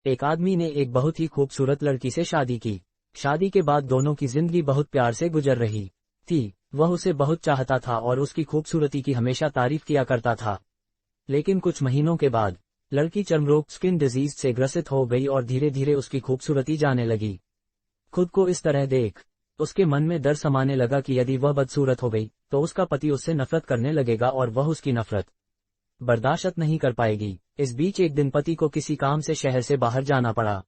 एक आदमी ने एक बहुत ही खूबसूरत लड़की से शादी की। शादी के बाद दोनों की जिंदगी बहुत प्यार से गुजर रही थी। वह उसे बहुत चाहता था और उसकी खूबसूरती की हमेशा तारीफ किया करता था। लेकिन कुछ महीनों के बाद लड़की चर्मरोग स्किन डिजीज से ग्रसित हो गई और धीरे धीरे उसकी खूबसूरती जाने लगी। खुद को इस तरह देख उसके मन में डर समाने लगा कि यदि वह बदसूरत हो गई तो उसका पति उससे नफरत करने लगेगा और वह उसकी नफरत बर्दाश्त नहीं कर पाएगी। इस बीच एक दिन पति को किसी काम से शहर से बाहर जाना पड़ा।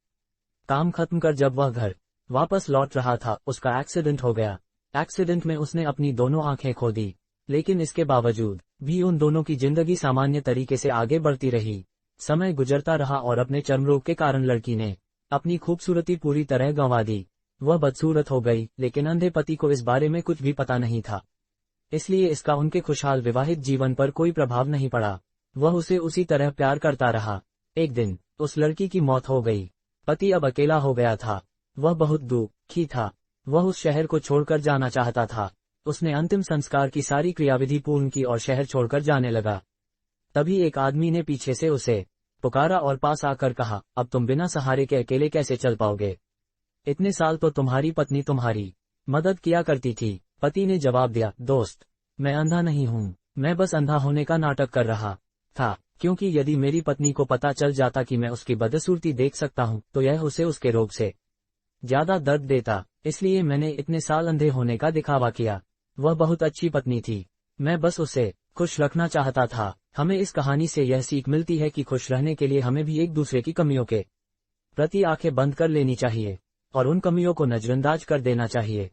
काम खत्म कर जब वह घर वापस लौट रहा था, उसका एक्सीडेंट हो गया। एक्सीडेंट में उसने अपनी दोनों आंखें खो दी, लेकिन इसके बावजूद भी उन दोनों की जिंदगी सामान्य तरीके से आगे बढ़ती रही। समय गुजरता रहा और अपने चर्मरोग के कारण लड़की ने अपनी खूबसूरती पूरी तरह गंवा दी। वह बदसूरत हो गई, लेकिन अंधे पति को इस बारे में कुछ भी पता नहीं था, इसलिए इसका उनके खुशहाल विवाहित जीवन पर कोई प्रभाव नहीं पड़ा। वह उसे उसी तरह प्यार करता रहा। एक दिन उस लड़की की मौत हो गई। पति अब अकेला हो गया था। वह बहुत दुखी था। वह उस शहर को छोड़कर जाना चाहता था। उसने अंतिम संस्कार की सारी क्रियाविधि पूर्ण की और शहर छोड़कर जाने लगा। तभी एक आदमी ने पीछे से उसे पुकारा और पास आकर कहा, अब तुम बिना सहारे के अकेले कैसे चल पाओगे? इतने साल तो तुम्हारी पत्नी तुम्हारी मदद किया करती थी। पति ने जवाब दिया, दोस्त, मैं अंधा नहीं हूँ, मैं बस अंधा होने का नाटक कर रहा था, क्योंकि यदि मेरी पत्नी को पता चल जाता कि मैं उसकी बदसूरती देख सकता हूँ तो यह उसे उसके रोग से ज्यादा दर्द देता। इसलिए मैंने इतने साल अंधे होने का दिखावा किया। वह बहुत अच्छी पत्नी थी, मैं बस उसे खुश रखना चाहता था। हमें इस कहानी से यह सीख मिलती है कि खुश रहने के लिए हमें भी एक दूसरे की कमियों के प्रति आंखें बंद कर लेनी चाहिए और उन कमियों को नजरअंदाज कर देना चाहिए।